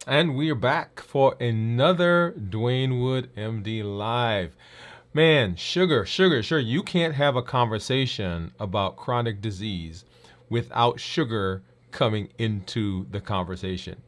And we are back for another Dwain Woode MD Live. Man, sugar. You can't have a conversation about chronic disease without sugar coming into the conversation.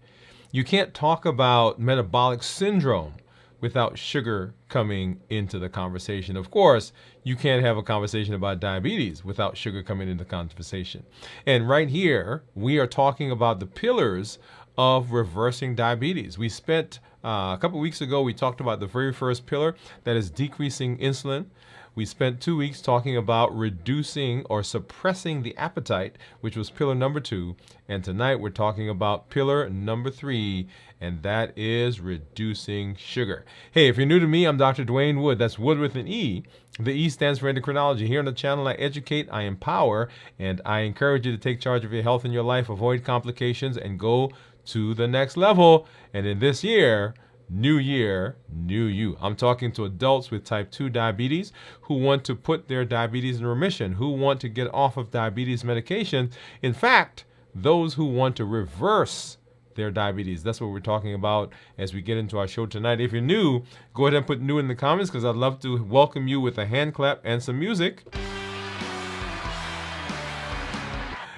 You can't talk about metabolic syndrome without sugar coming into the conversation. Of course, you can't have a conversation about diabetes without sugar coming into the conversation. And right here, we are talking about the pillars of reversing diabetes. We spent a couple weeks ago, we talked about the very first pillar, that is decreasing insulin. We spent 2 weeks talking about reducing or suppressing the appetite, which was pillar number 2. And tonight we're talking about pillar number 3, and that is reducing sugar. Hey, if you're new to me, I'm Dr. Dwain Woode. That's Wood with an E. The E stands for endocrinology. Here on the channel, I educate, I empower, and I encourage you to take charge of your health and your life, avoid complications, and go to the next level. And in this year, new year, new you. I'm talking to adults with type 2 diabetes who want to put their diabetes in remission, who want to get off of diabetes medication. In fact, those who want to reverse their diabetes. That's what we're talking about as we get into our show tonight. If you're new, go ahead and put new in the comments because I'd love to welcome you with a hand clap and some music,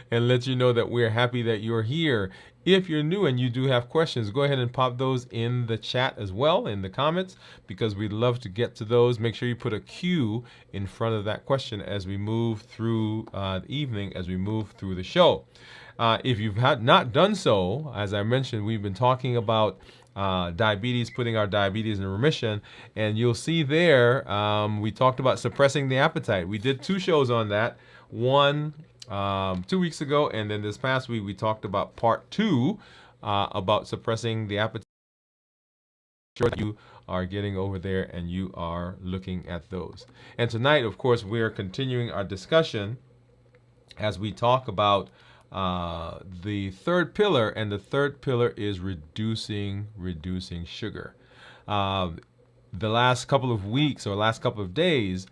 and let you know that we're happy that you're here. If you're new and you do have questions, go ahead and pop those in the chat as well, in the comments, because we'd love to get to those. Make sure you put a Q in front of that question as we move through the evening, as we move through the show. If you've not done so, as I mentioned, we've been talking about diabetes, putting our diabetes in remission, and you'll see there we talked about suppressing the appetite. We did 2 shows on that. One 2 weeks ago, and then this past week we talked about part 2 about suppressing the appetite. Sure that you are getting over there and you are looking at those. And tonight, of course, we are continuing our discussion as we talk about the third pillar, and the third pillar is reducing sugar. The last couple of weeks or last couple of days,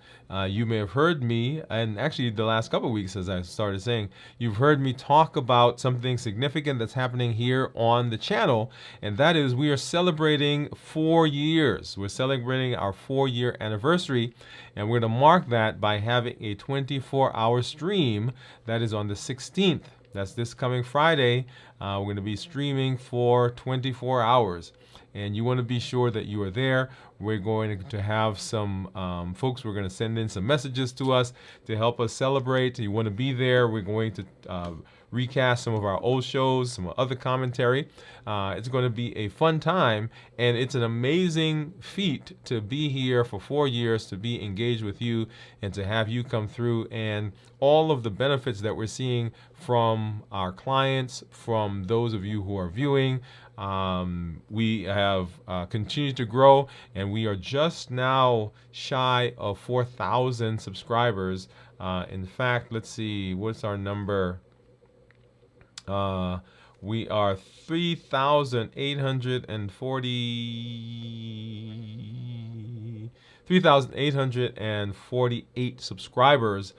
you may have heard me, and actually the last couple of weeks, as I started saying, you've heard me talk about something significant that's happening here on the channel, and that is we are celebrating 4 years. We're celebrating our 4-year anniversary, and we're going to mark that by having a 24-hour stream that is on the 16th. That's this coming Friday. We're going to be streaming for 24 hours. And you want to be sure that you are there. We're going to have some folks who are going to send in some messages to us to help us celebrate. You want to be there. We're going to recast some of our old shows, some other commentary. It's going to be a fun time, and it's an amazing feat to be here for 4 years, to be engaged with you, and to have you come through, and all of the benefits that we're seeing from our clients, from those of you who are viewing. We have continued to grow, and we are just now shy of 4,000 subscribers. In fact, let's see, what's our number? We are 3,848 subscribers.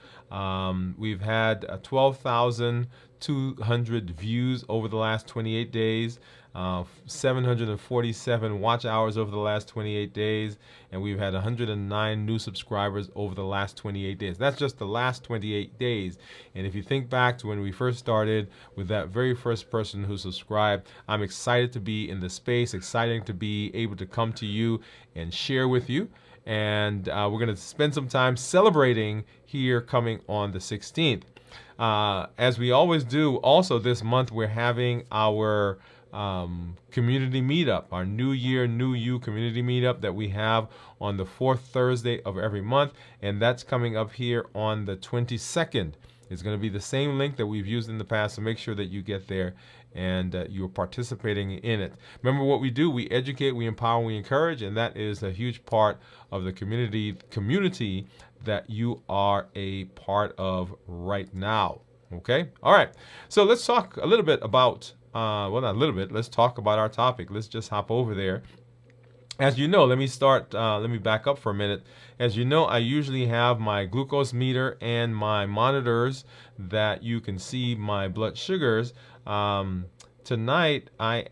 We've had 12,200 views over the last 28 days. 747 watch hours over the last 28 days, and we've had 109 new subscribers over the last 28 days. That's just the last 28 days. And if you think back to when we first started with that very first person who subscribed, I'm excited to be in the space, excited to be able to come to you and share with you. And we're going to spend some time celebrating here coming on the 16th. As we always do, also this month we're having our community meetup, our New Year, New You community meetup that we have on the 4th Thursday of every month, and that's coming up here on the 22nd. It's going to be the same link that we've used in the past, so make sure that you get there and you're participating in it. Remember what we do: we educate, we empower, we encourage, and that is a huge part of the community that you are a part of right now. Okay? All right. So let's talk a little bit about well, not a little bit. Let's talk about our topic. Let's just hop over there. As you know, let me back up for a minute. As you know, I usually have my glucose meter and my monitors that you can see my blood sugars. Tonight, I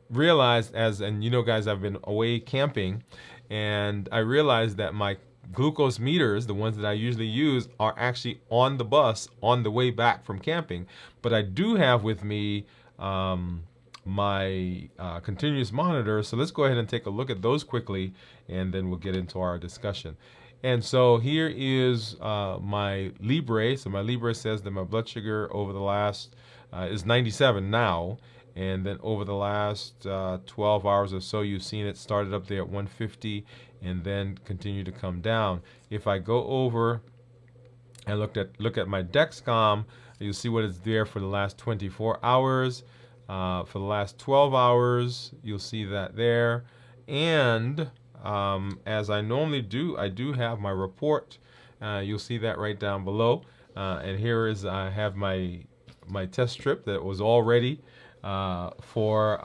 realized, and you know, guys, I've been away camping, and I realized that my glucose meters, the ones that I usually use, are actually on the bus on the way back from camping. But I do have with me my continuous monitor. So let's go ahead and take a look at those quickly, and then we'll get into our discussion. And so here is my Libre. So my Libre says that my blood sugar over the last is 97 now. And then over the last 12 hours or so, you've seen it started up there at 150 and then continue to come down. If I go over and look at my Dexcom, you'll see what is there for the last 24 hours. For the last 12 hours, you'll see that there. And as I normally do, I do have my report. You'll see that right down below. And here is, I have my test strip that was all ready for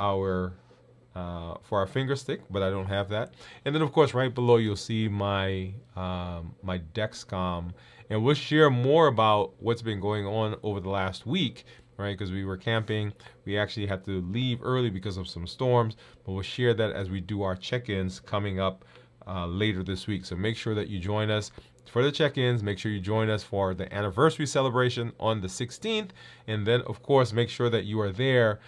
our finger stick, but I don't have that. And then of course right below you'll see my my Dexcom, and we'll share more about what's been going on over the last week, right? Because we were camping, we actually had to leave early because of some storms, but we'll share that as we do our check-ins coming up later this week. So make sure that you join us for the check-ins. Make sure you join us for the anniversary celebration on the 16th, and then of course make sure that you are there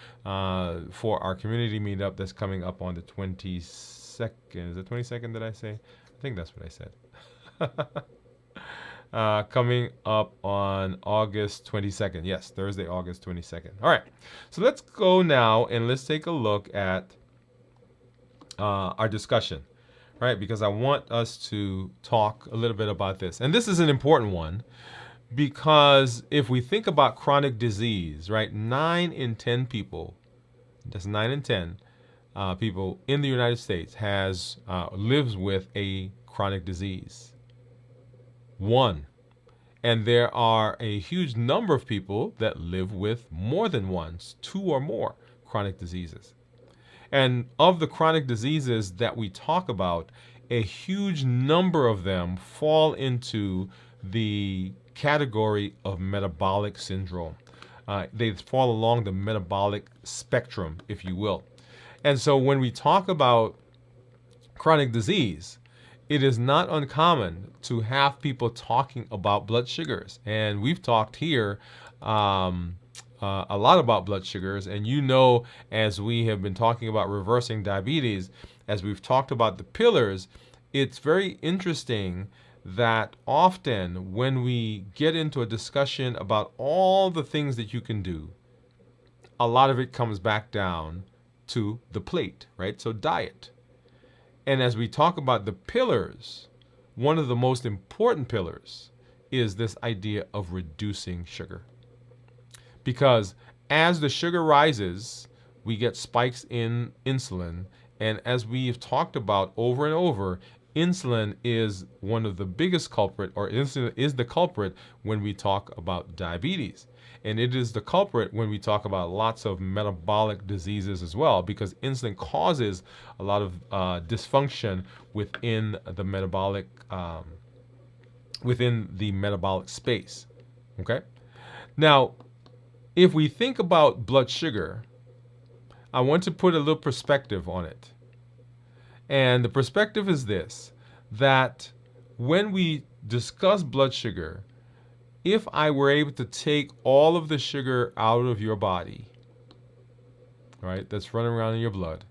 for our community meetup that's coming up on the 22nd. Is it 22nd that I say? I think that's what I said. Coming up on August 22nd. Yes, Thursday, August 22nd. All right, so let's go now and let's take a look at our discussion. Right, because I want us to talk a little bit about this. And this is an important one because if we think about chronic disease, right, 9 in 10 people, that's 9 in 10 people in the United States lives with a chronic disease. 1. And there are a huge number of people that live with more than one, 2 or more chronic diseases. And of the chronic diseases that we talk about, a huge number of them fall into the category of metabolic syndrome. They fall along the metabolic spectrum, if you will. And so when we talk about chronic disease, it is not uncommon to have people talking about blood sugars. And we've talked here a lot about blood sugars, and you know, as we have been talking about reversing diabetes, as we've talked about the pillars, it's very interesting that often when we get into a discussion about all the things that you can do, a lot of it comes back down to the plate, right? So diet. And as we talk about the pillars, one of the most important pillars is this idea of reducing sugar. Because as the sugar rises, we get spikes in insulin. And as we've talked about over and over, insulin is one of the biggest culprit, or insulin is the culprit when we talk about diabetes. And it is the culprit when we talk about lots of metabolic diseases as well, because insulin causes a lot of dysfunction within the metabolic space. Okay? Now, if we think about blood sugar, I want to put a little perspective on it. And the perspective is this, that when we discuss blood sugar, if I were able to take all of the sugar out of your body, right, that's running around in your blood,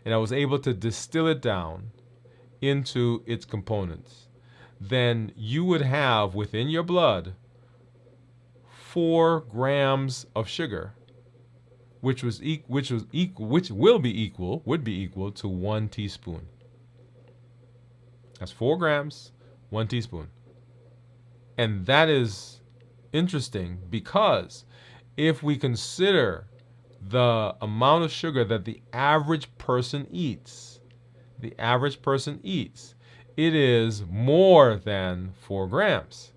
and I was able to distill it down into its components, then you would have within your blood 4 grams of sugar, which would be equal to 1 teaspoon. That's 4 grams, 1 teaspoon. And that is interesting because if we consider the amount of sugar that the average person eats, it is more than 4 grams.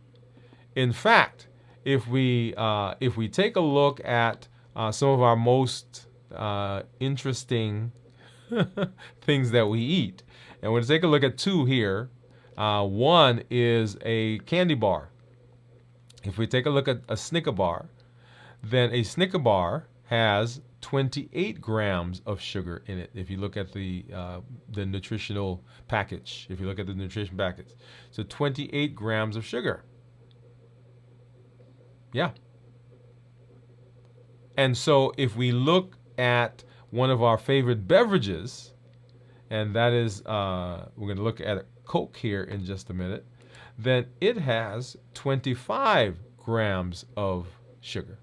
In fact, if we take a look at some of our most interesting things that we eat, and we'll take a look at 2 here. One is a candy bar. If we take a look at a Snicker bar, then a Snicker bar has 28 grams of sugar in it. If you look at the nutritional package, if you look at the nutrition package, so 28 grams of sugar. Yeah. And so if we look at one of our favorite beverages, and that is, we're going to look at a Coke here in just a minute, then it has 25 grams of sugar.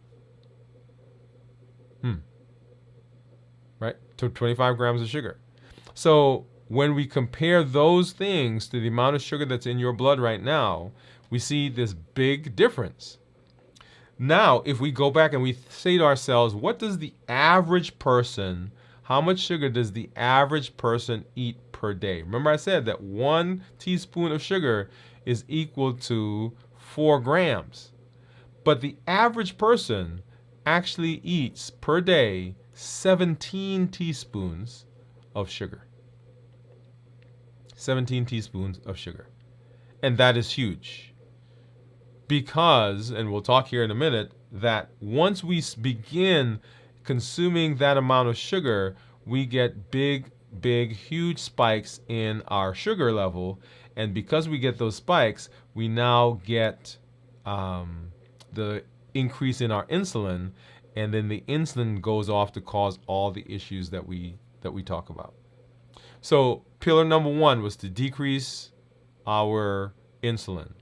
Right? So 25 grams of sugar. So when we compare those things to the amount of sugar that's in your blood right now, we see this big difference. Now, if we go back and we say to ourselves, what does the average person, how much sugar does the average person eat per day? Remember I said that 1 teaspoon of sugar is equal to 4 grams. But the average person actually eats per day 17 teaspoons of sugar. 17 teaspoons of sugar. And that is huge. Because, and we'll talk here in a minute, that once we begin consuming that amount of sugar, we get big, huge spikes in our sugar level. And because we get those spikes, we now get the increase in our insulin, and then the insulin goes off to cause all the issues that we talk about. So pillar number 1 was to decrease our insulin.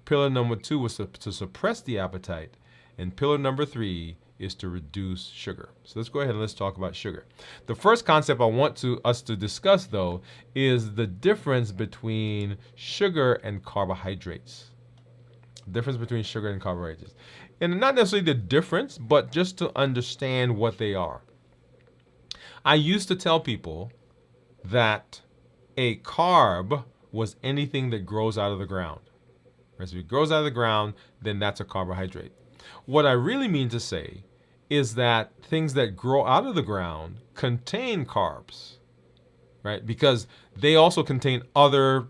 Pillar number 2 was to suppress the appetite, and pillar number 3 is to reduce sugar. So let's go ahead and let's talk about sugar. The first concept I want us to discuss, though, is the difference between sugar and carbohydrates. Difference between sugar and carbohydrates. And not necessarily the difference, but just to understand what they are. I used to tell people that a carb was anything that grows out of the ground. So if it grows out of the ground, then that's a carbohydrate. What I really mean to say is that things that grow out of the ground contain carbs, right? Because they also contain other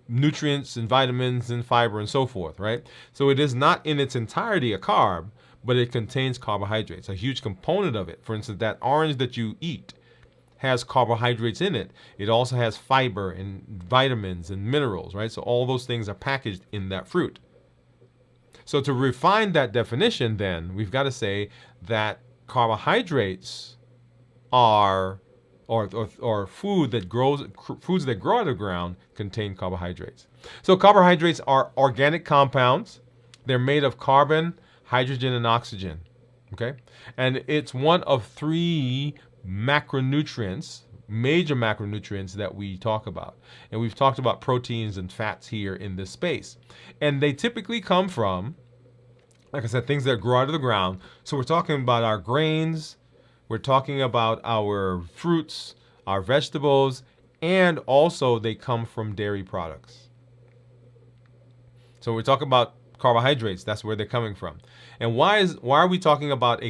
nutrients and vitamins and fiber and so forth, right? So it is not in its entirety a carb, but it contains carbohydrates, a huge component of it. For instance, that orange that you eat has carbohydrates in it. It also has fiber and vitamins and minerals, right? So all those things are packaged in that fruit. So to refine that definition, then, we've got to say that carbohydrates are or foods that grow out of the ground contain carbohydrates. So carbohydrates are organic compounds. They're made of carbon, hydrogen, and oxygen. Okay, and it's one of 3 macronutrients, major macronutrients that we talk about. And we've talked about proteins and fats here in this space. And they typically come from, like I said, things that grow out of the ground. So we're talking about our grains, we're talking about our fruits, our vegetables, and also they come from dairy products. So we're talking about carbohydrates, that's where they're coming from. And why are we talking about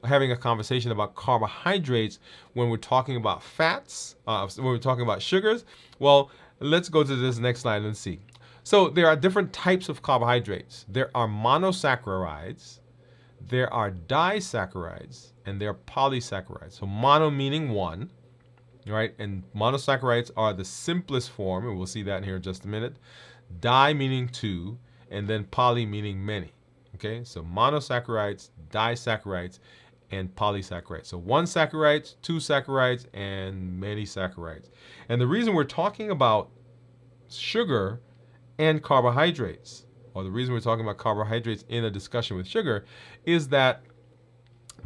having a conversation about carbohydrates when we're talking about fats, when we're talking about sugars? Well, let's go to this next slide and see. So there are different types of carbohydrates. There are monosaccharides, there are disaccharides, and there are polysaccharides. So mono meaning one, right? And monosaccharides are the simplest form, and we'll see that in here in just a minute. Di meaning 2, and then poly meaning many. Okay, so monosaccharides, disaccharides, and polysaccharides. So 1 saccharides, 2 saccharides, and many saccharides. And the reason we're talking about sugar and carbohydrates, or the reason we're talking about carbohydrates in a discussion with sugar, is that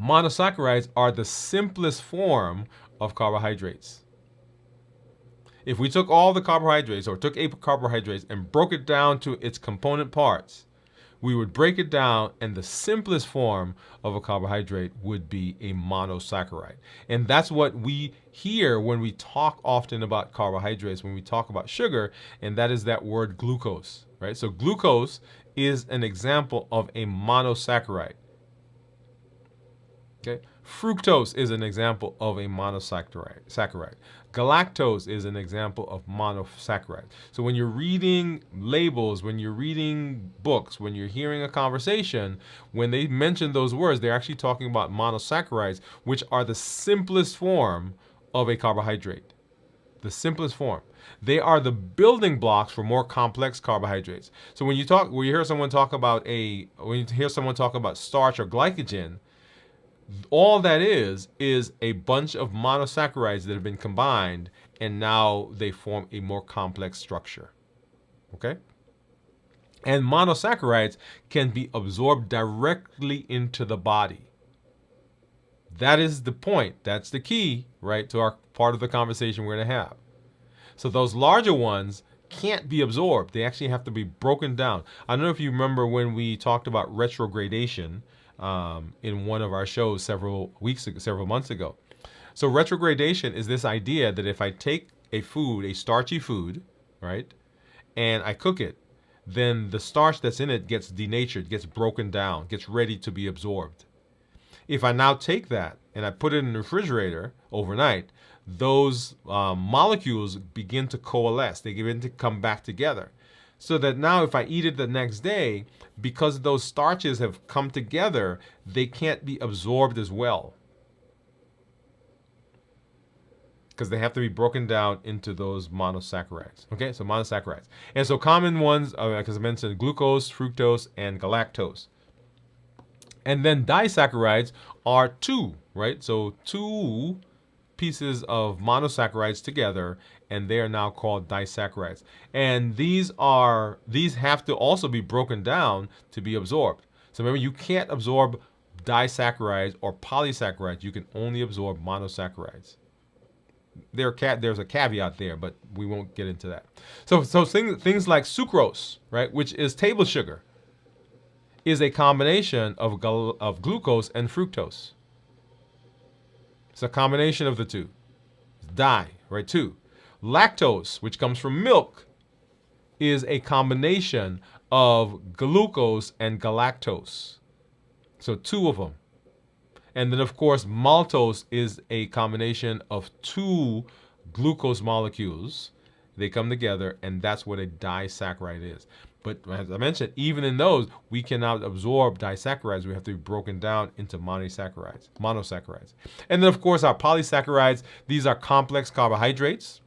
monosaccharides are the simplest form of carbohydrates. If we took all the carbohydrates, or took 8 carbohydrates and broke it down to its component parts, we would break it down, and the simplest form of a carbohydrate would be a monosaccharide. And that's what we hear when we talk often about carbohydrates, when we talk about sugar, and that is that word glucose, right? So glucose is an example of a monosaccharide. Okay, Fructose is an example of a monosaccharide. Galactose is an example of monosaccharide. So when you're reading labels, when you're reading books, when you're hearing a conversation, when they mention those words, they're actually talking about monosaccharides, which are the simplest form of a carbohydrate. The simplest form. They are the building blocks for more complex carbohydrates. So when you hear someone talk about starch or glycogen, all that is a bunch of monosaccharides that have been combined, and now they form a more complex structure. Okay? And monosaccharides can be absorbed directly into the body. That is the point. That's the key, right, to our part of the conversation we're going to have. So those larger ones can't be absorbed. They actually have to be broken down. I don't know if you remember when we talked about retrogradation in one of our shows several months ago. So retrogradation is this idea that if I take a starchy food, right, and I cook it, then the starch that's in it gets denatured, gets broken down, gets ready to be absorbed. If I now take that and I put it in the refrigerator overnight, those molecules begin to coalesce. They begin to come back together. So that now if I eat it the next day, because those starches have come together, they can't be absorbed as well. Because they have to be broken down into those monosaccharides. Okay, so monosaccharides. And so common ones, as I mentioned, glucose, fructose, and galactose. And then disaccharides are two, right? So two pieces of monosaccharides together, and they are now called disaccharides. And these have to also be broken down to be absorbed. So remember, you can't absorb disaccharides or polysaccharides. You can only absorb monosaccharides. There's a caveat there, but we won't get into that. So things like sucrose, right, which is table sugar, is a combination of glucose and fructose. It's a combination of the two. It's right, two. Lactose, which comes from milk, is a combination of glucose and galactose. So two of them. And then, of course, maltose is a combination of two glucose molecules. They come together, and that's what a disaccharide is. But as I mentioned, even in those, we cannot absorb disaccharides. We have to be broken down into monosaccharides. And then, of course, our polysaccharides, these are complex carbohydrates.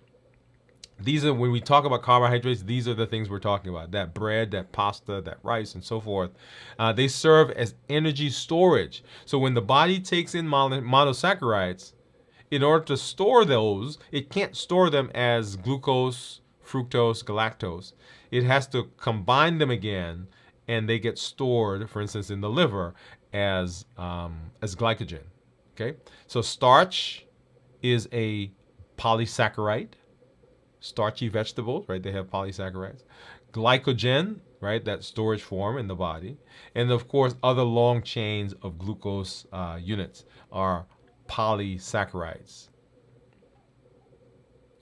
These are, when we talk about carbohydrates, these are the things we're talking about. That bread, that pasta, that rice, and so forth. They serve as energy storage. So when the body takes in monosaccharides, in order to store those, it can't store them as glucose, fructose, galactose. It has to combine them again, and they get stored, for instance, in the liver as glycogen. Okay, so starch is a polysaccharide. Starchy vegetables, right? They have polysaccharides. Glycogen, right? That storage form in the body. And of course, other long chains of glucose units are polysaccharides.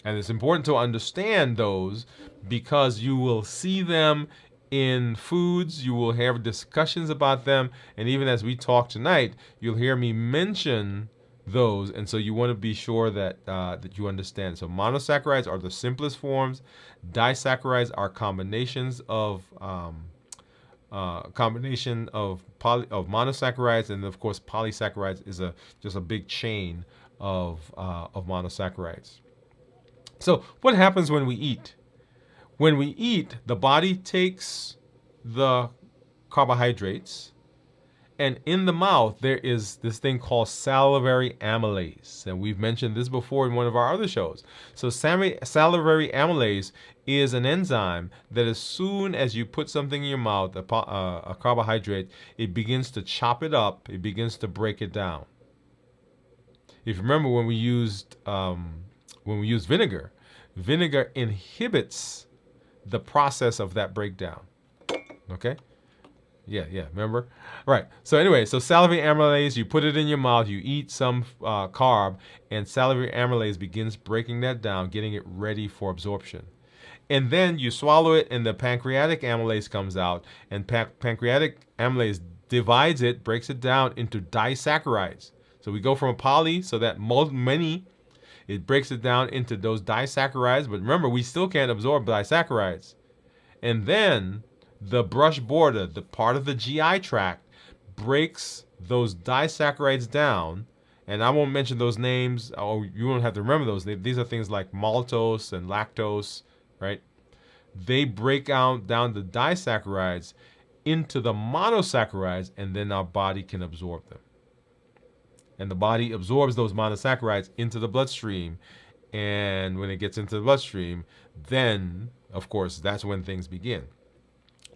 And it's important to understand those because you will see them in foods, you will have discussions about them, and even as we talk tonight, you'll hear me mention those, and so you want to be sure that that you understand. So monosaccharides are the simplest forms. Disaccharides are combinations of monosaccharides, and of course polysaccharides is just a big chain of monosaccharides. So what happens when we eat? When we eat, the body takes the carbohydrates, and in the mouth, there is this thing called salivary amylase. And we've mentioned this before in one of our other shows. So salivary amylase is an enzyme that as soon as you put something in your mouth, a carbohydrate, it begins to chop it up. It begins to break it down. If you remember when we used vinegar, vinegar inhibits the process of that breakdown. Okay? Yeah, remember? Right. So anyway, so salivary amylase, you put it in your mouth, you eat some carb, and salivary amylase begins breaking that down, getting it ready for absorption. And then you swallow it, and the pancreatic amylase comes out, and pancreatic amylase divides it, breaks it down into disaccharides. So we go from a poly, so that many, it breaks it down into those disaccharides. But remember, we still can't absorb disaccharides. And then the brush border, the part of the GI tract, breaks those disaccharides down. And I won't mention those names. Oh, you won't have to remember those. These are things like maltose and lactose, right? They break down the disaccharides into the monosaccharides, and then our body can absorb them. And the body absorbs those monosaccharides into the bloodstream. And when it gets into the bloodstream, then, of course, that's when things begin.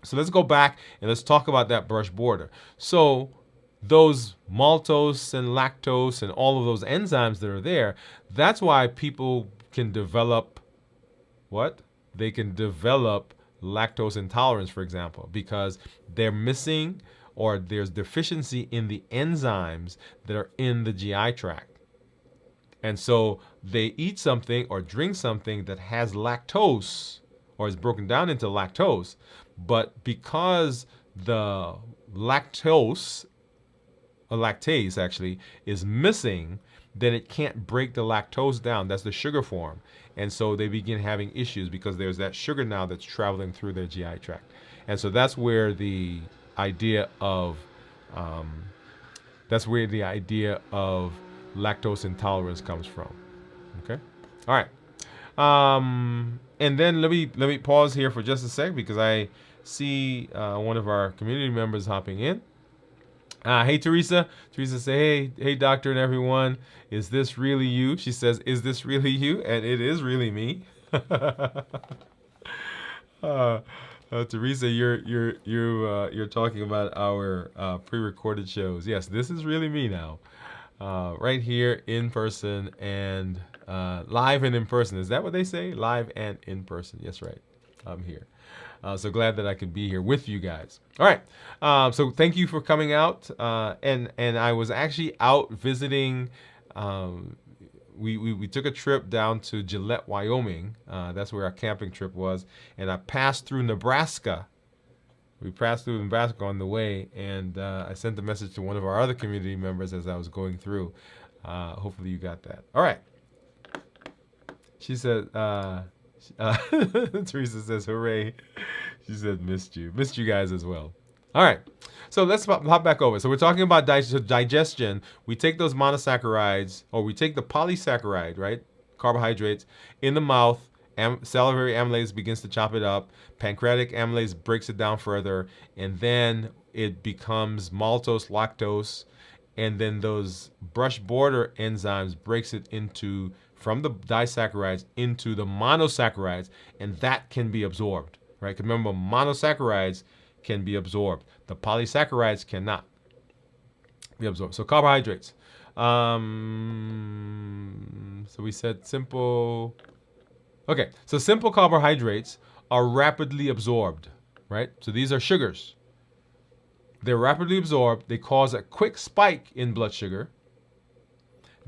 So let's go back and let's talk about that brush border. So those maltose and lactose and all of those enzymes that are there, that's why people can develop what? They can develop lactose intolerance, for example, because they're missing or there's deficiency in the enzymes that are in the GI tract. And so they eat something or drink something that has lactose or is broken down into lactose, but because the lactase actually is missing, then it can't break the lactose down. That's the sugar form. And so they begin having issues because there's that sugar now that's traveling through their GI tract. And so that's where the idea of lactose intolerance comes from. Okay, all right. And then let me pause here for just a sec because I see one of our community members hopping in. Hey Teresa. Teresa say, hey doctor and everyone, is this really you? She says, is this really you? And it is really me. Teresa, you're talking about our pre-recorded shows. Yes, this is really me now, right here in person and live and in person. Is that what they say? Live and in person. Yes, right. I'm here. So glad that I could be here with you guys. All right. So thank you for coming out. And I was actually out visiting. We took a trip down to Gillette, Wyoming. That's where our camping trip was. And I passed through Nebraska. We passed through Nebraska on the way. And I sent a message to one of our other community members as I was going through. Hopefully you got that. All right. She said, Teresa says, hooray. She said, missed you guys as well. All right. So let's hop back over. So we're talking about digestion. We take those monosaccharides, or we take the polysaccharide, right? Carbohydrates in the mouth. Salivary amylase begins to chop it up. Pancreatic amylase breaks it down further. And then it becomes maltose, lactose. And then those brush border enzymes breaks it into from the disaccharides into the monosaccharides, and that can be absorbed, right? Because remember, monosaccharides can be absorbed. The polysaccharides cannot be absorbed. So carbohydrates. So we said simple. Okay, so simple carbohydrates are rapidly absorbed, right? So these are sugars. They're rapidly absorbed. They cause a quick spike in blood sugar.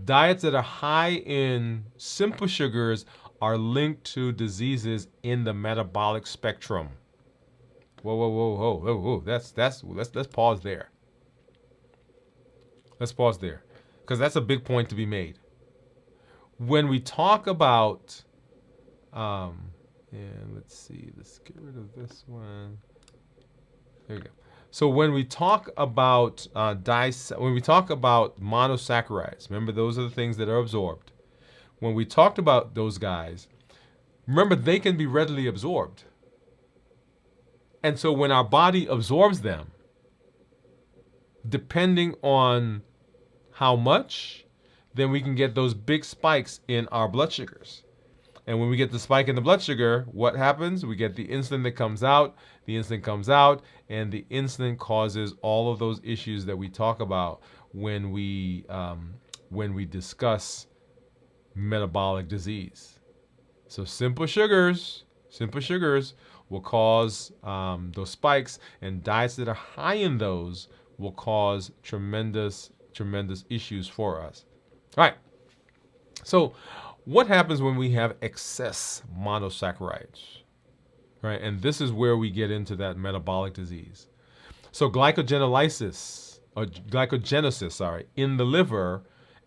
Diets that are high in simple sugars are linked to diseases in the metabolic spectrum. Whoa. Let's pause there. Let's pause there. Because that's a big point to be made. When we talk about let's see, let's get rid of this one. There you go. So when we talk about when we talk about monosaccharides, remember those are the things that are absorbed. When we talked about those guys, remember they can be readily absorbed. And so when our body absorbs them, depending on how much, then we can get those big spikes in our blood sugars. And when we get the spike in the blood sugar, what happens? We get the insulin that comes out. The insulin comes out, and the insulin causes all of those issues that we talk about when we discuss metabolic disease. So simple sugars will cause those spikes, and diets that are high in those will cause tremendous issues for us. All right. So what happens when we have excess monosaccharides, right? And this is where we get into that metabolic disease. So glycogenolysis, or glycogenesis, in the liver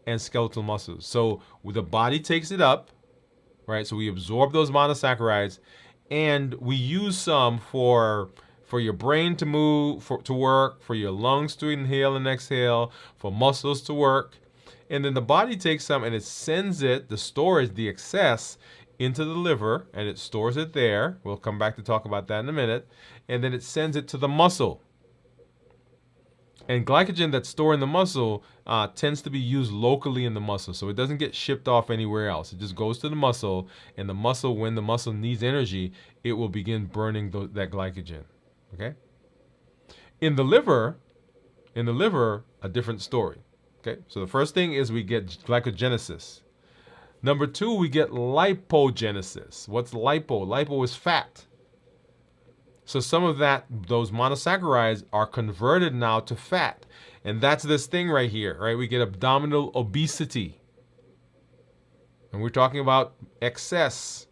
and skeletal muscles. So the body takes it up, right? So we absorb those monosaccharides, and we use some for your brain to move, to work, for your lungs to inhale and exhale, for muscles to work. And then the body takes some and it sends it, the storage, the excess, into the liver, and it stores it there. We'll come back to talk about that in a minute. And then it sends it to the muscle. And glycogen that's stored in the muscle tends to be used locally in the muscle. So it doesn't get shipped off anywhere else. It just goes to the muscle, and the muscle, when the muscle needs energy, it will begin burning that glycogen. Okay? In the liver, a different story. Okay? So the first thing is we get glycogenesis. Number 2, we get lipogenesis. What's lipo? Lipo is fat. So some of those monosaccharides are converted now to fat. And that's this thing right here, right? We get abdominal obesity. And we're talking about excess,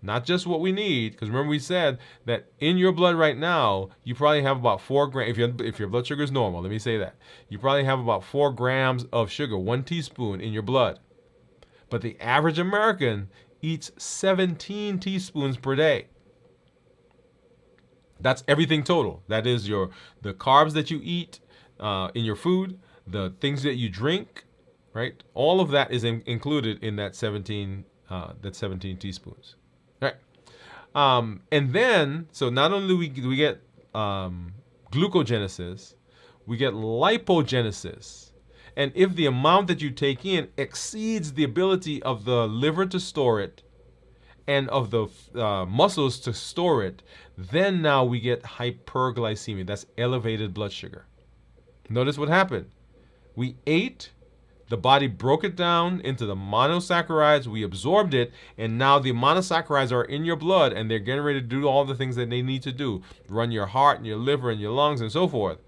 not just what we need. Because remember we said that in your blood right now, you probably have about 4 grams. If your blood sugar is normal, let me say that. You probably have about 4 grams of sugar, 1 teaspoon in your blood. But the average American eats 17 teaspoons per day. That's everything total. That is the carbs that you eat in your food, the things that you drink, right? All of that is included in that 17 teaspoons. All right. And then, so not only do we get glucogenesis, we get lipogenesis. And if the amount that you take in exceeds the ability of the liver to store it and of the muscles to store it, then now we get hyperglycemia. That's elevated blood sugar. Notice what happened. We ate, the body broke it down into the monosaccharides, we absorbed it, and now the monosaccharides are in your blood and they're getting ready to do all the things that they need to do. Run your heart and your liver and your lungs and so forth.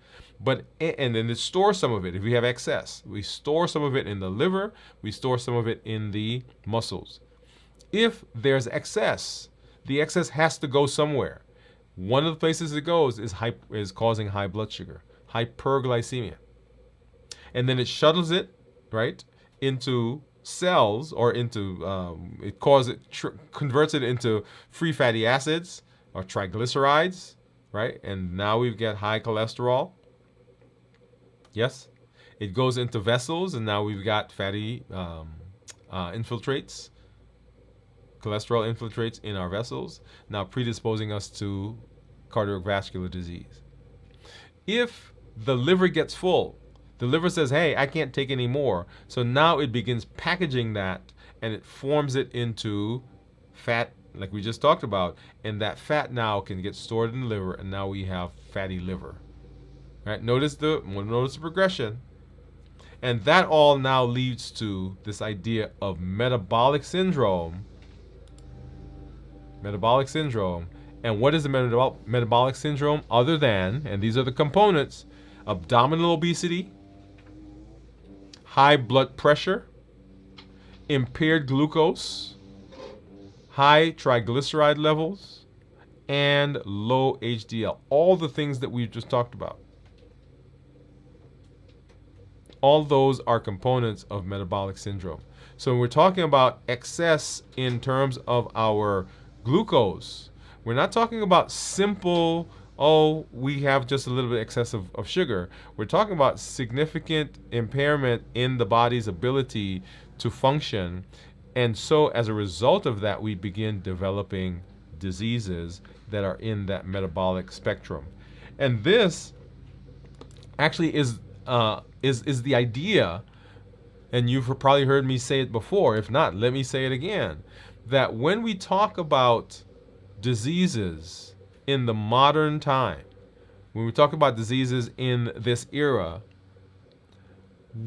And then it stores some of it if we have excess. We store some of it in the liver, we store some of it in the muscles. If there's excess, the excess has to go somewhere. One of the places it goes is causing high blood sugar, hyperglycemia. And then it shuttles it, right, into cells, or into, converts it into free fatty acids or triglycerides, right? And now we get high cholesterol. Yes? It goes into vessels, and now we've got fatty infiltrates. Cholesterol infiltrates in our vessels, now predisposing us to cardiovascular disease. If the liver gets full, the liver says, hey, I can't take any more. So now it begins packaging that, and it forms it into fat, like we just talked about. And that fat now can get stored in the liver, and now we have fatty liver. Right? Notice the progression. And that all now leads to this idea of metabolic syndrome. Metabolic syndrome. And what is the metabolic syndrome other than, and these are the components, abdominal obesity, high blood pressure, impaired glucose, high triglyceride levels, and low HDL. All the things that we've just talked about. All those are components of metabolic syndrome. So when we're talking about excess in terms of our glucose, we're not talking about simple, oh, we have just a little bit excess of sugar. We're talking about significant impairment in the body's ability to function. And so as a result of that, we begin developing diseases that are in that metabolic spectrum. And this actually is the idea, and you've probably heard me say it before. If not, let me say it again, that when we talk about diseases in the modern time, when we talk about diseases in this era,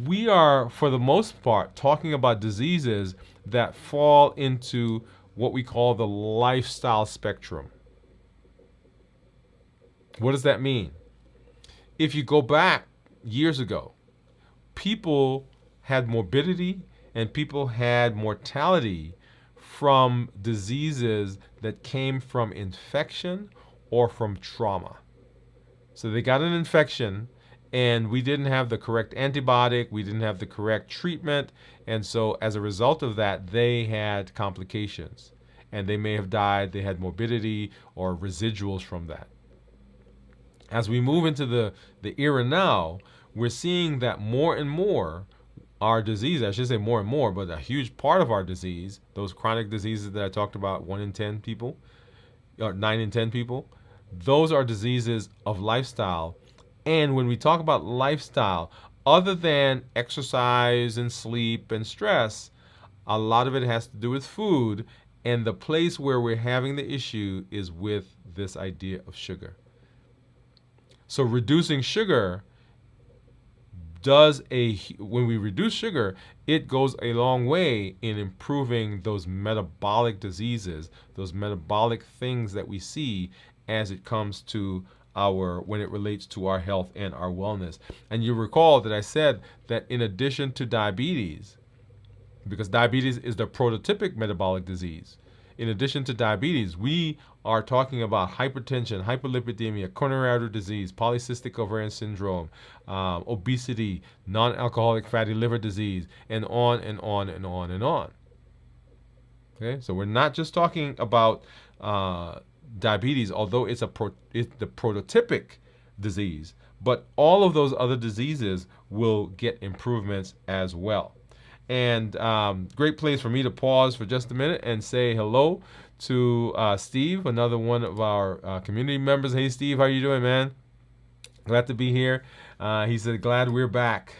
we are, for the most part, talking about diseases that fall into what we call the lifestyle spectrum. What does that mean? If you go back years ago, people had morbidity and people had mortality from diseases that came from infection or from trauma. So they got an infection and we didn't have the correct antibiotic, we didn't have the correct treatment, and so as a result of that, they had complications, and they may have died. They had morbidity or residuals from that. As we move into the era now, we're seeing that more and more our disease, I should say more and more, but a huge part of our disease, those chronic diseases that I talked about, 1 in 10 people, or 9 in 10 people, those are diseases of lifestyle. And when we talk about lifestyle, other than exercise and sleep and stress, a lot of it has to do with food. And the place where we're having the issue is with this idea of sugar. So reducing sugar when we reduce sugar, it goes a long way in improving those metabolic diseases, those metabolic things that we see as it comes to when it relates to our health and our wellness. And you recall that I said that in addition to diabetes, because diabetes is the prototypic metabolic disease, in addition to diabetes, we are talking about hypertension, hyperlipidemia, coronary artery disease, polycystic ovarian syndrome, obesity, non-alcoholic fatty liver disease, and on and on and on and on. Okay, so we're not just talking about diabetes, although it's the prototypic disease, but all of those other diseases will get improvements as well. And great place for me to pause for just a minute and say hello to Steve, another one of our community members. Hey, Steve, how you doing, man? Glad to be here. He said, glad we're back.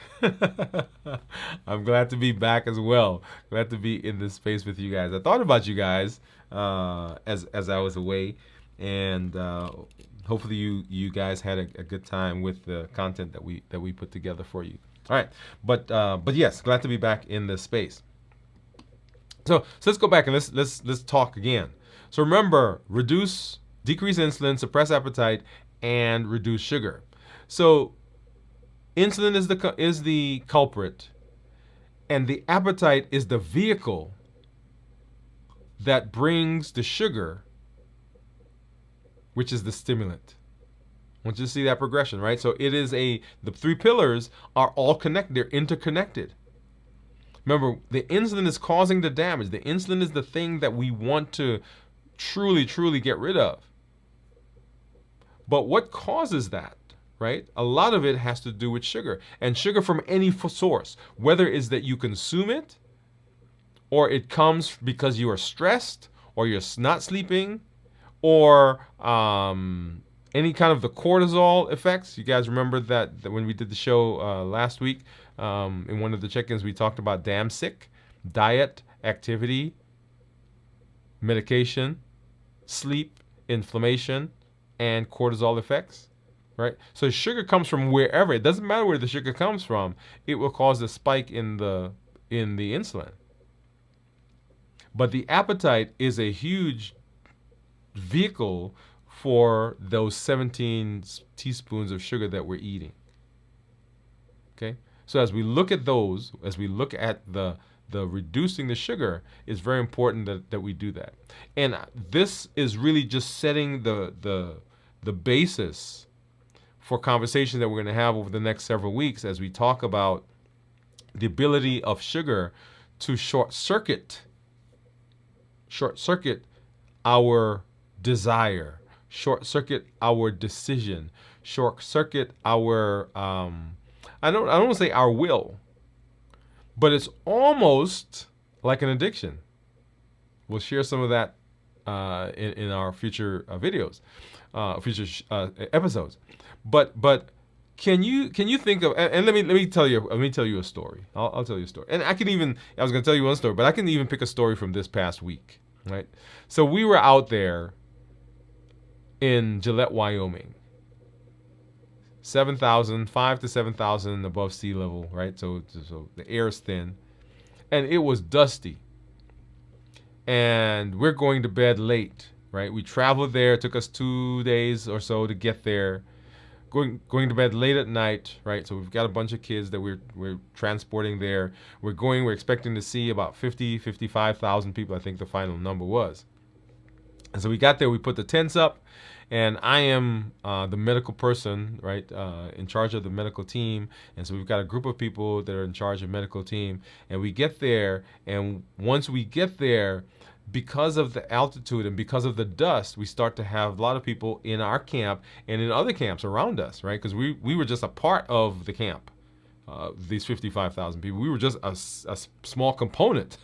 I'm glad to be back as well. Glad to be in this space with you guys. I thought about you guys as I was away, and hopefully you guys had a good time with the content that we put together for you. All right, but yes, glad to be back in this space. So let's go back and let's talk again. So remember, decrease insulin, suppress appetite, and reduce sugar. So insulin is the culprit, and the appetite is the vehicle that brings the sugar, which is the stimulant. I want you to see that progression, right? So it is the 3 pillars are all connected. They're interconnected. Remember, the insulin is causing the damage. The insulin is the thing that we want to truly, truly get rid of. But what causes that, right? A lot of it has to do with sugar. And sugar from any source, whether it's that you consume it, or it comes because you are stressed, or you're not sleeping, or any kind of the cortisol effects. You guys remember that when we did the show last week, in one of the check-ins, we talked about damn sick, diet, activity, medication, sleep, inflammation, and cortisol effects, right? So sugar comes from wherever. It doesn't matter where the sugar comes from. It will cause a spike in the insulin. But the appetite is a huge vehicle for those 17 teaspoons of sugar that we're eating. Okay? So as we look at those, as we look at the reducing the sugar, it's very important that we do that. And this is really just setting the basis for conversation that we're going to have over the next several weeks as we talk about the ability of sugar to short circuit our desire, short circuit our decision, short circuit our I don't want to say our will, but it's almost like an addiction. We'll share some of that in our future videos, future episodes. But can you think of, and let me tell you a story. I'll tell you a story. And I was going to tell you one story, but I can even pick a story from this past week, right? So we were out there in Gillette, Wyoming. 5 to 7,000 above sea level, right? So the air is thin, and it was dusty. And we're going to bed late, right? We traveled there. It took us 2 days or so to get there. Going to bed late at night, right? So we've got a bunch of kids that we're transporting there. We're expecting to see about 55,000 people, I think the final number was. And so we got there, we put the tents up, and I am the medical person, right, in charge of the medical team. And so we've got a group of people that are in charge of medical team. And we get there, and once we get there, because of the altitude and because of the dust, we start to have a lot of people in our camp and in other camps around us, right? Because we were just a part of the camp. These 55,000 people. We were just a small component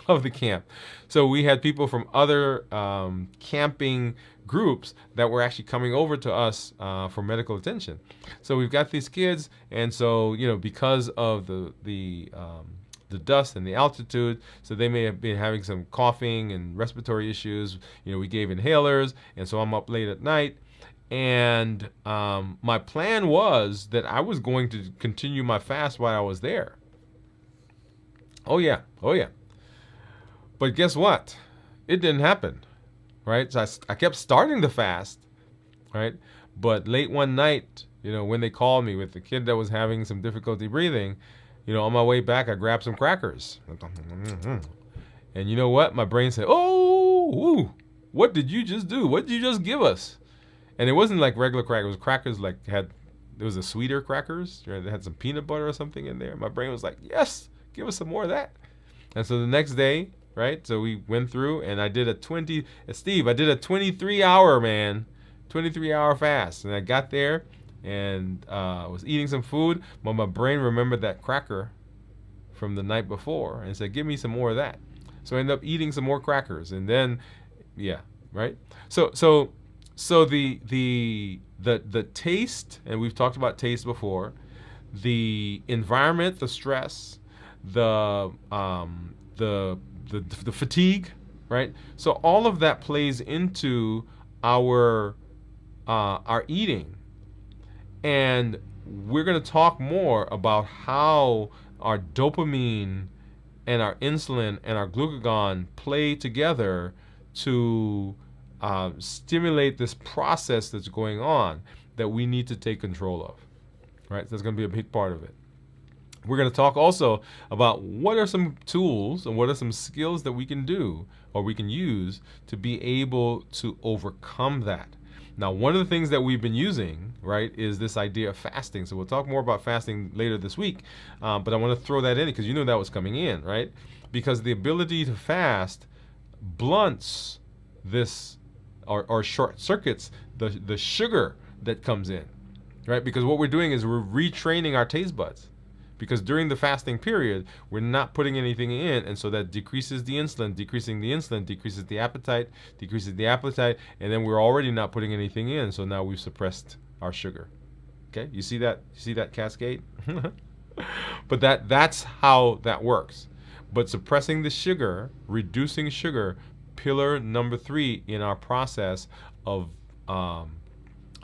of the camp. So we had people from other camping groups that were actually coming over to us for medical attention. So we've got these kids, and so because of the dust and the altitude, so they may have been having some coughing and respiratory issues. We gave inhalers, and so I'm up late at night. And my plan was that I was going to continue my fast while I was there. Oh yeah. But guess what? It didn't happen, right? So I kept starting the fast, right? But late one night, when they called me with the kid that was having some difficulty breathing, on my way back, I grabbed some crackers. And you know what? My brain said, "Oh, what did you just do? What did you just give us?" And it wasn't like regular crackers. It was crackers there was a sweeter crackers. They had some peanut butter or something in there. My brain was like, yes, give us some more of that. And so the next day, right, so we went through and I did a 23-hour fast. And I got there and was eating some food, but my brain remembered that cracker from the night before and said, give me some more of that. So I ended up eating some more crackers. And then, yeah, right? So the taste, and we've talked about taste before, the environment, the stress, the fatigue, right? So all of that plays into our eating, and we're going to talk more about how our dopamine and our insulin and our glucagon play together to stimulate this process that's going on that we need to take control of, right? So that's going to be a big part of it. We're going to talk also about what are some tools and what are some skills that we can do or we can use to be able to overcome that. Now, one of the things that we've been using, right, is this idea of fasting. So we'll talk more about fasting later this week, but I want to throw that in because that was coming in, right? Because the ability to fast blunts this or short circuits the sugar that comes in, right? Because what we're doing is we're retraining our taste buds. Because during the fasting period, we're not putting anything in, and so that decreases the insulin. Decreasing the insulin decreases the appetite, and then we're already not putting anything in, so now we've suppressed our sugar. Okay, you see that? You see that cascade? But that's how that works. But suppressing the sugar, reducing sugar, pillar number 3 in our process of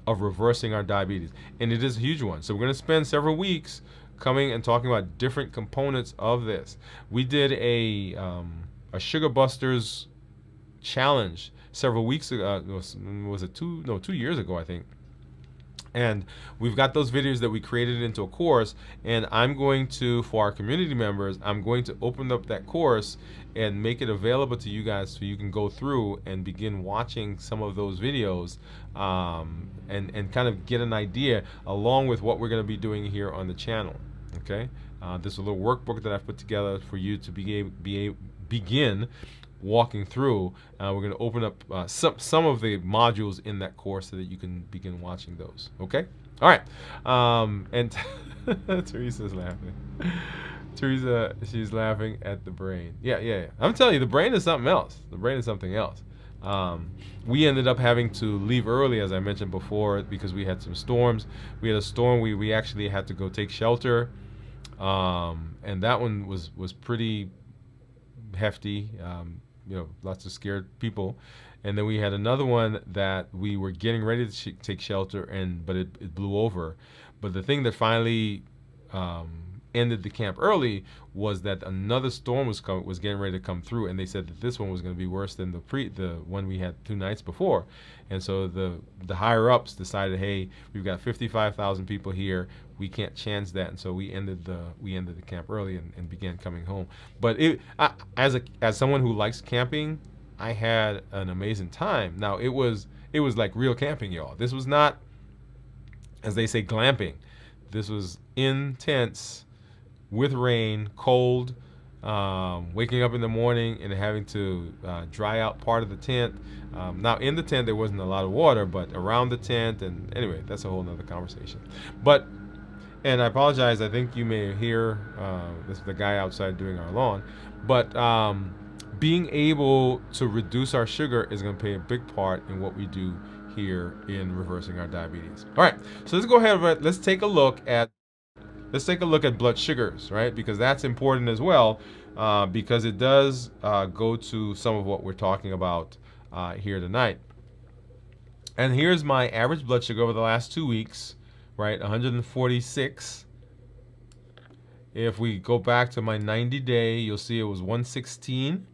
reversing our diabetes, and it is a huge one. So we're going to spend several weeks coming and talking about different components of this. We did a Sugar Busters challenge several weeks ago. Was it 2 years ago, I think. And we've got those videos that we created into a course, and I'm going to, for our community members, I'm going to open up that course and make it available to you guys so you can go through and begin watching some of those videos and kind of get an idea along with what we're going to be doing here on the channel. Okay, this is a little workbook that I've put together for you to begin walking through. We're going to open up some of the modules in that course so that you can begin watching those. Okay? All right. And Teresa's laughing. Teresa, she's laughing at the brain. Yeah. I'm telling you, the brain is something else. We ended up having to leave early, as I mentioned before, because we had some storms. We had a storm. We actually had to go take shelter. And that one was pretty hefty. Lots of scared people. And then we had another one that we were getting ready to take shelter, but it blew over. But the thing that finally ended the camp early was that another storm was getting ready to come through, and they said that this one was going to be worse than the one we had 2 nights before. And so the higher ups decided, hey, we've got 55,000 people here, we can't chance that, and so we ended the camp early and began coming home. But as someone who likes camping, I had an amazing time. Now it was like real camping, y'all. This was not, as they say, glamping. This was intense with rain, cold, waking up in the morning and having to dry out part of the tent. Now, in the tent, there wasn't a lot of water, but around the tent, and anyway, that's a whole nother conversation. But, and I apologize, I think you may hear this is the guy outside doing our lawn, but being able to reduce our sugar is going to play a big part in what we do here in reversing our diabetes. All right, so let's go ahead, let's take a look at blood sugars, right? Because that's important as well, because it does go to some of what we're talking about here tonight. And here's my average blood sugar over the last 2 weeks, right? 146. If we go back to my 90-day, you'll see it was 116,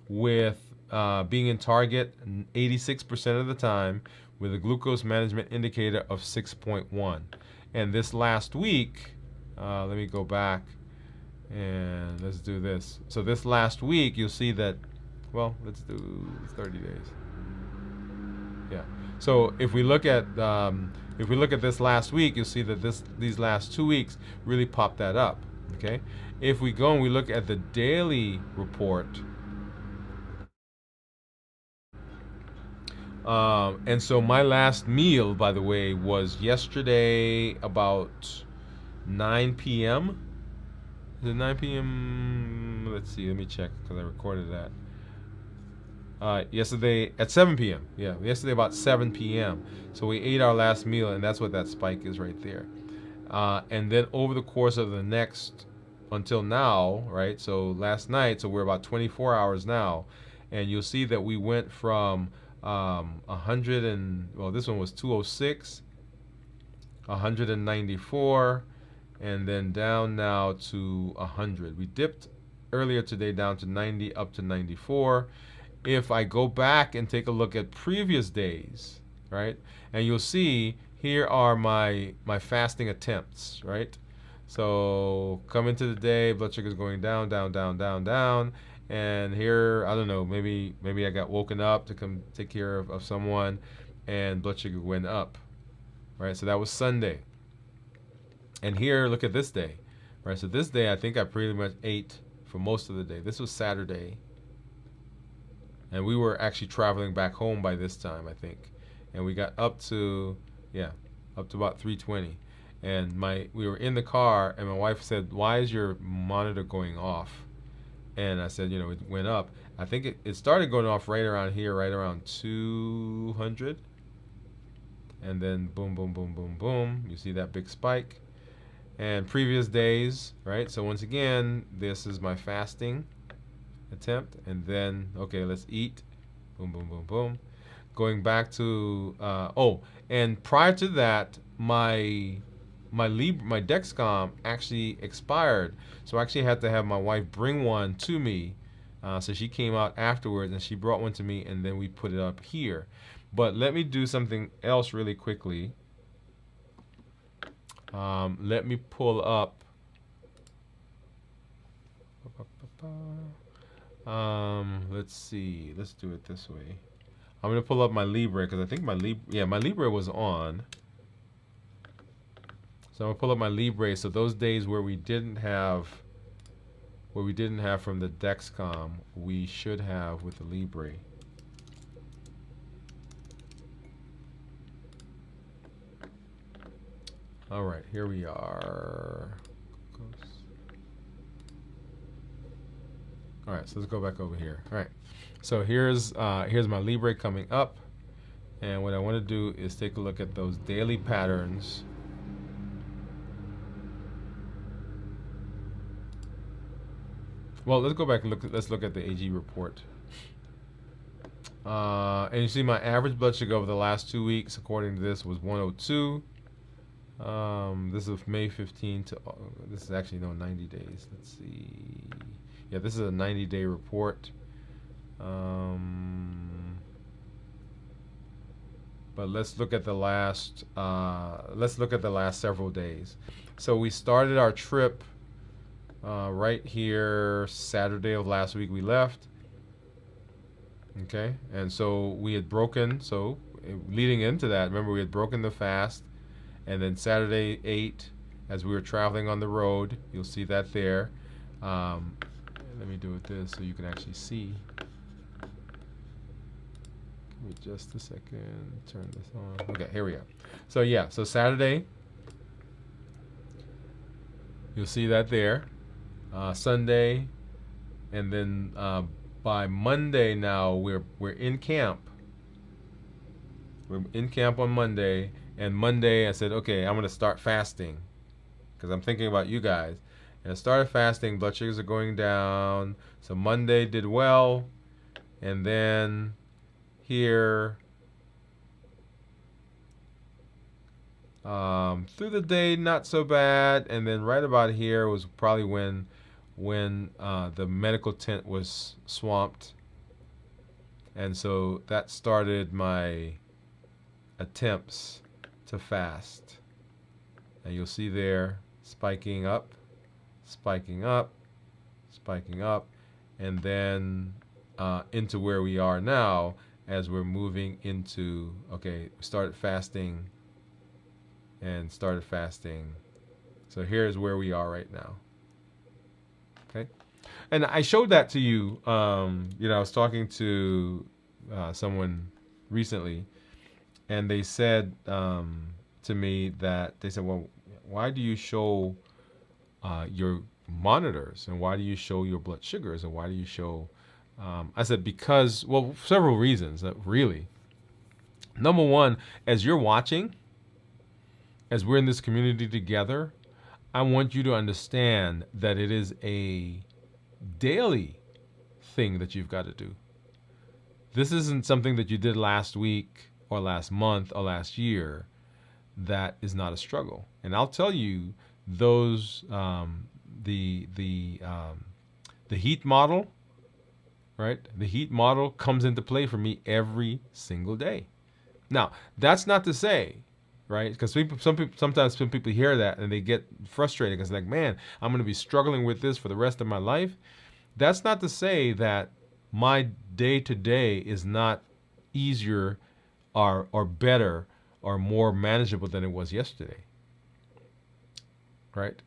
with being in target 86% of the time, with a glucose management indicator of 6.1. And this last week, let me go back and let's do this. So this last week, you'll see that, well, let's do 30 days. Yeah. So if we look at this last week, you'll see that these last 2 weeks really popped that up. Okay. If we go and we look at the daily report, and so my last meal, by the way, was yesterday about 9 p.m. Is it 9 p.m.? Let's see. Let me check because I recorded that. Yesterday at 7 p.m. Yeah, yesterday about 7 p.m. So we ate our last meal, and that's what that spike is right there. And then over the course of the next, until now, right? So last night, so we're about 24 hours now, and you'll see that we went from 100 and, well, this one was 206, 194, and then down now to 100. We dipped earlier today down to 90, up to 94. If I go back and take a look at previous days, right, and you'll see here are my fasting attempts, right? So come into the day, blood sugar is going down, down, down, down, down. And here, I don't know, maybe I got woken up to come take care of someone, and blood sugar went up, right? So that was Sunday. And here, look at this day, right? So this day, I think I pretty much ate for most of the day. This was Saturday. And we were actually traveling back home by this time, I think. And we got up to, yeah, up to about 3:20. And we were in the car, and my wife said, "Why is your monitor going off?" And I said, it went up. I think it started going off right around here, right around 200. And then boom, boom, boom, boom, boom. You see that big spike. And previous days, right? So once again, this is my fasting attempt. And then, okay, let's eat. Boom, boom, boom, boom. Going back to, and prior to that, my Dexcom actually expired, so I actually had to have my wife bring one to me. So she came out afterwards and she brought one to me, and then we put it up here. But let me do something else really quickly. Let me pull up. Let's see. Let's do it this way. I'm gonna pull up my Libre because I think my Libre was on. So I'm gonna pull up my Libre. So those days where we didn't have from the Dexcom, we should have with the Libre. All right, here we are. All right, so let's go back over here. All right, so here's my Libre coming up, and what I want to do is take a look at those daily patterns. Well, let's go back and let's look at the AG report. And you see my average blood sugar over the last 2 weeks, according to this, was 102. This is May 15 to, this is actually, no, 90 days. Let's see. Yeah, this is a 90-day report. But let's look at the last, several days. So we started our trip right here, Saturday of last week we left. Okay, and so we had broken. So leading into that, remember we had broken the fast, and then Saturday ate as we were traveling on the road. You'll see that there. Um, Let me do it this so you can actually see. Give me just a second. Turn this on. Okay, here we go. So yeah, so Saturday, you'll see that there. Sunday, and then by Monday now we're in camp. We're in camp on Monday, and Monday I said, okay, I'm gonna start fasting because I'm thinking about you guys. And I started fasting. Blood sugars are going down. So Monday did well, and then here through the day not so bad, and then right about here was probably when the medical tent was swamped, and so that started my attempts to fast. And you'll see there spiking up, spiking up, spiking up, and then into where we are now as we're moving into, okay, we started fasting and started fasting. So here's where we are right now. Okay. And I showed that to you. I was talking to someone recently, and they said to me that they said, well, why do you show your monitors, and why do you show your blood sugars, and why do you show I said, because, well, several reasons, really. Number one, as you're watching, as we're in this community together, I want you to understand that it is a daily thing that you've got to do. This isn't something that you did last week or last month or last year. That is not a struggle. And I'll tell you, those the heat model, right? The heat model comes into play for me every single day. Now, that's not to say, right? Because sometimes people hear that and they get frustrated because, like, man, I'm going to be struggling with this for the rest of my life. That's not to say that my day to day is not easier or better or more manageable than it was yesterday, right?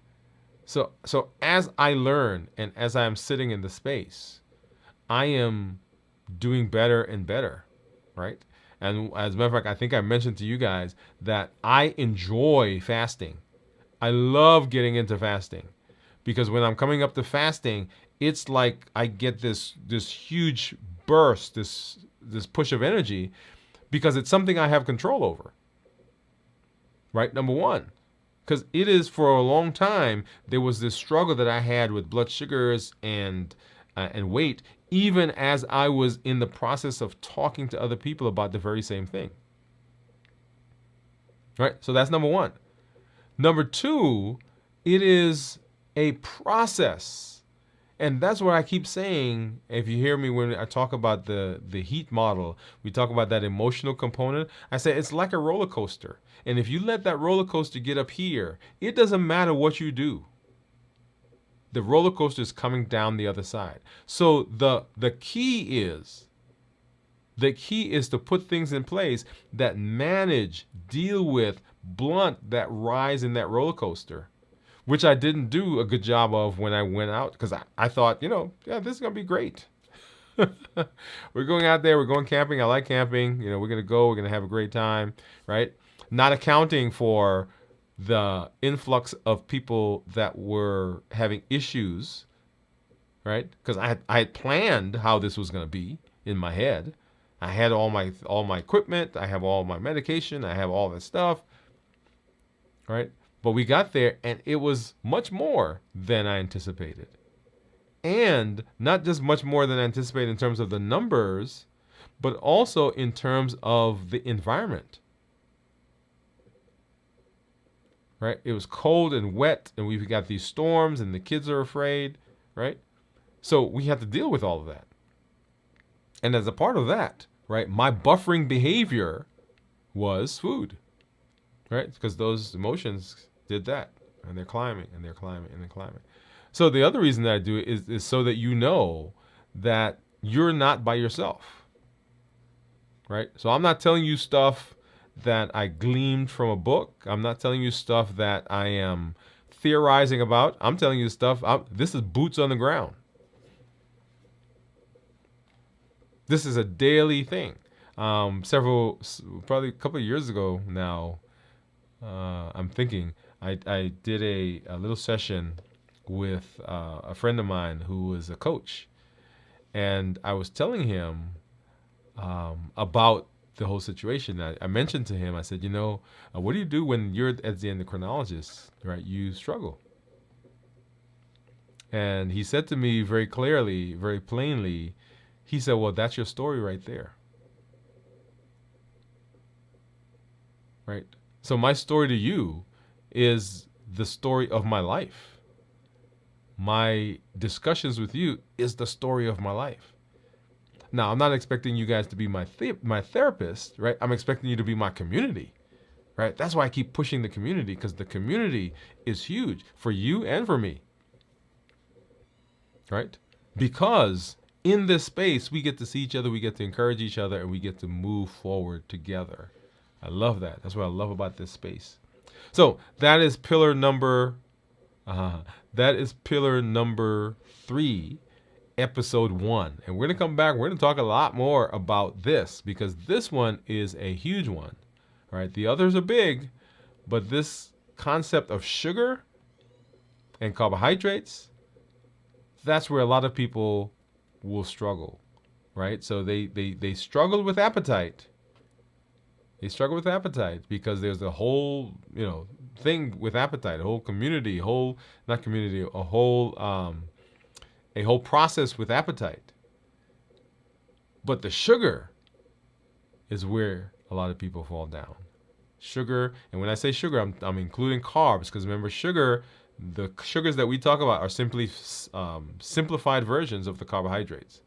So as I learn and as I am sitting in the space, I am doing better and better, right? And as a matter of fact, I think I mentioned to you guys that I enjoy fasting. I love getting into fasting because when I'm coming up to fasting, it's like I get this huge burst, this push of energy, because it's something I have control over, right? Number one, because it is, for a long time, there was this struggle that I had with blood sugars and weight, even as I was in the process of talking to other people about the very same thing. Right? So that's number one. Number two, it is a process. And that's what I keep saying. If you hear me when I talk about the heat model, we talk about that emotional component. I say it's like a roller coaster. And if you let that roller coaster get up here, it doesn't matter what you do. The roller coaster is coming down the other side. So the key is to put things in place that manage, deal with, blunt that rise in that roller coaster, which I didn't do a good job of when I went out, because I thought, yeah, this is going to be great. We're going out there, we're going camping. I like camping. We're going to have a great time, right? Not accounting for the influx of people that were having issues, right? Because I had planned how this was going to be in my head. I had all my equipment. I have all my medication. I have all that stuff, right? But we got there, and it was much more than I anticipated. And not just much more than I anticipated in terms of the numbers, but also in terms of the environment. Right? It was cold and wet, and we've got these storms, and the kids are afraid, right? So we have to deal with all of that. And as a part of that, right, my buffering behavior was food, right? Because those emotions did that, and they're climbing, and they're climbing, and they're climbing. So the other reason that I do it is so that you know that you're not by yourself. right? So I'm not telling you stuff that I gleaned from a book. I'm not telling you stuff that I am theorizing about. I'm telling you stuff. This is boots on the ground. This is a daily thing. Probably a couple of years ago now, I'm thinking I did a little session with a friend of mine who was a coach, and I was telling him about the whole situation. I mentioned to him, I said, what do you do when you're as the endocrinologist, right? You struggle. And he said to me very clearly, very plainly, he said, well, that's your story right there. Right? So my story to you is the story of my life. My discussions with you is the story of my life. Now, I'm not expecting you guys to be my therapist, right? I'm expecting you to be my community, right? That's why I keep pushing the community, because the community is huge for you and for me, right? Because in this space, we get to see each other, we get to encourage each other, and we get to move forward together. I love that. That's what I love about this space. So that is pillar number 3, episode 1. And we're going to come back. We're going to talk a lot more about this, because this one is a huge one. All right. The others are big, but this concept of sugar and carbohydrates, that's where a lot of people will struggle, right? So they struggle with appetite. They struggle with appetite because there's a whole, thing with appetite, a whole community, a whole process with appetite. But the sugar is where a lot of people fall down. Sugar, and when I say sugar, I'm including carbs, because remember, the sugars that we talk about are simply simplified versions of the carbohydrates.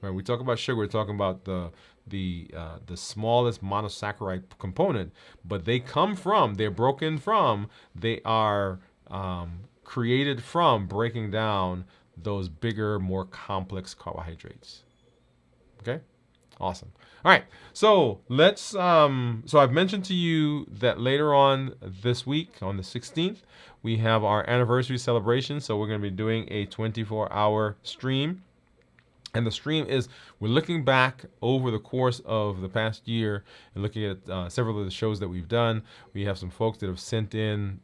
Right? We talk about sugar, we're talking about the smallest monosaccharide component, but they are created from breaking down those bigger, more complex carbohydrates. Okay? Awesome. All right. So so I've mentioned to you that later on this week, on the 16th, we have our anniversary celebration. So we're going to be doing a 24-hour stream. And the stream is, we're looking back over the course of the past year and looking at several of the shows that we've done. We have some folks that have sent in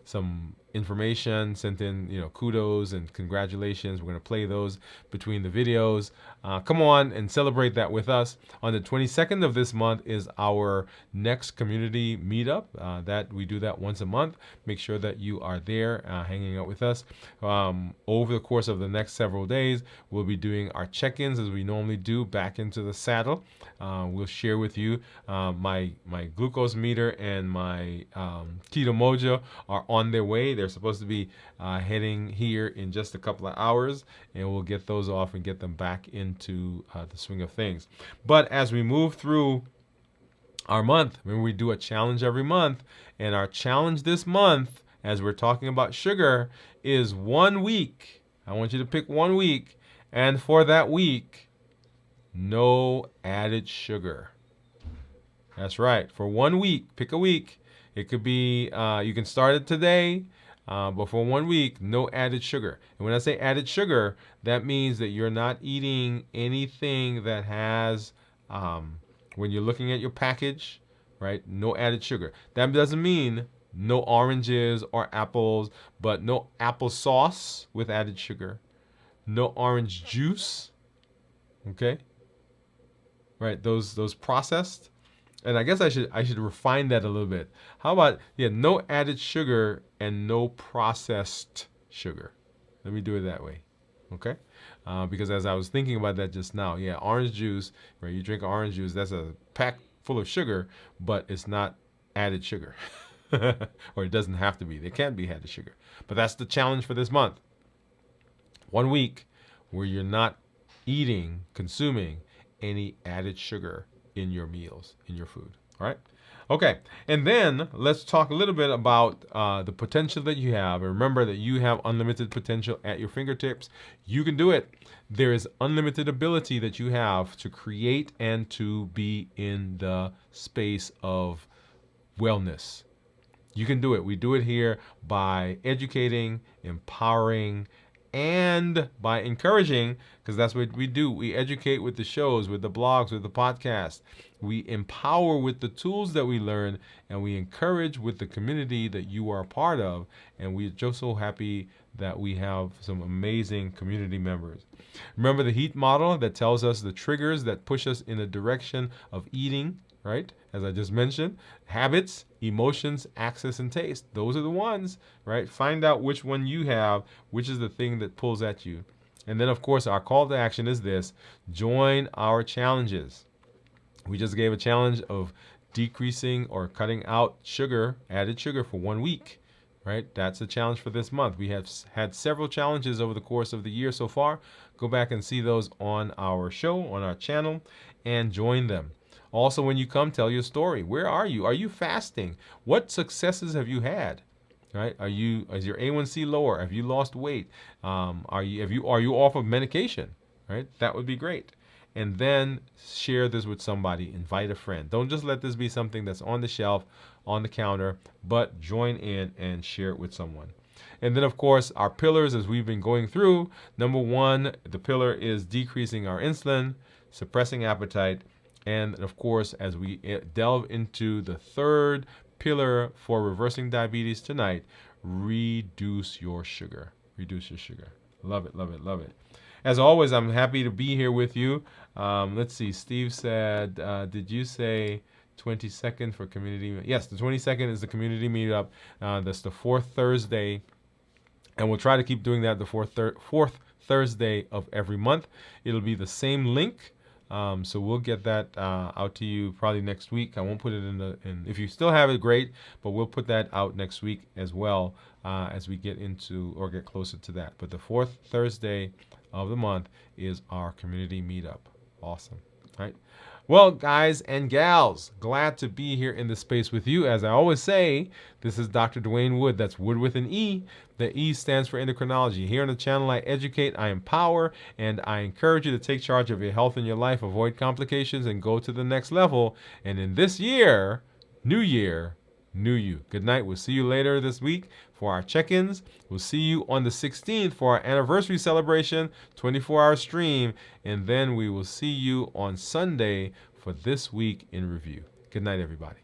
some information, sent in kudos and congratulations. We're going to play those between the videos. Come on and celebrate that with us. On the 22nd of this month is our next community meetup. That we do that once a month. Make sure that you are there hanging out with us. Over the course of the next several days, we'll be doing our check-ins as we normally do, back into the saddle. We'll share with you my glucose meter and my Keto Mojo are on their way. They're supposed to be heading here in just a couple of hours, and we'll get those off and get them back into the swing of things. But as we move through our month, remember we do a challenge every month, and our challenge this month, as we're talking about sugar, is 1 week. I want you to pick 1 week, and for that week, no added sugar. That's right. For 1 week, pick a week. It could be, you can start it today, but for 1 week, no added sugar. And when I say added sugar, that means that you're not eating anything that has, when you're looking at your package, right, no added sugar. That doesn't mean no oranges or apples, but no applesauce with added sugar, no orange juice, okay? Right, those processed. And I guess I should refine that a little bit. How about, no added sugar and no processed sugar. Let me do it that way, okay? Because as I was thinking about that just now, orange juice, right? You drink orange juice, that's a pack full of sugar, but it's not added sugar. Or it doesn't have to be. There can be added sugar. But that's the challenge for this month. 1 week where you're not consuming any added sugar in your meals, in your food. All right? Okay, and then let's talk a little bit about the potential that you have. And remember that you have unlimited potential at your fingertips. You can do it. There is unlimited ability that you have to create and to be in the space of wellness. You can do it. We do it here by educating, empowering, and by encouraging, because that's what we do. We educate with the shows, with the blogs, with the podcast. We empower with the tools that we learn, and we encourage with the community that you are a part of. And we're just so happy that we have some amazing community members. Remember the HEAT model that tells us the triggers that push us in a direction of eating, right? As I just mentioned, habits, emotions, access, and taste. Those are the ones, right? Find out which one you have, which is the thing that pulls at you. And then, of course, our call to action is this: join our challenges. We just gave a challenge of decreasing or cutting out sugar, added sugar, for 1 week, right? That's a challenge for this month. We have had several challenges over the course of the year so far. Go back and see those on our show, on our channel, and join them. Also, when you come, tell your story. Where are you? Are you fasting? What successes have you had? Right? Is your A1C lower? Have you lost weight? Are you off of medication? Right? That would be great. And then share this with somebody. Invite a friend. Don't just let this be something that's on the shelf, on the counter, but join in and share it with someone. And then, of course, our pillars, as we've been going through. Number one, the pillar is decreasing our insulin, suppressing appetite. And of course, as we delve into the third pillar for reversing diabetes tonight, reduce your sugar. Reduce your sugar. Love it, love it, love it. As always, I'm happy to be here with you. Let's see. Steve said, did you say 22nd for community? Yes, the 22nd is the community meetup. That's the fourth Thursday. And we'll try to keep doing that the fourth Thursday of every month. It'll be the same link. So we'll get that out to you probably next week. I won't put it in if you still have it, great, but we'll put that out next week as well as we get into or get closer to that. But the fourth Thursday of the month is our community meetup. Awesome. All right. Well, guys and gals, glad to be here in this space with you. As I always say, this is Dr. Dwain Woode. That's Wood with an E. The E stands for endocrinology. Here on the channel, I educate, I empower, and I encourage you to take charge of your health and your life, avoid complications, and go to the next level. And in this year, new year, new you. Good night. We'll see you later this week for our check-ins. We'll see you on the 16th for our anniversary celebration, 24-hour stream. And then we will see you on Sunday for this week in review. Good night, everybody.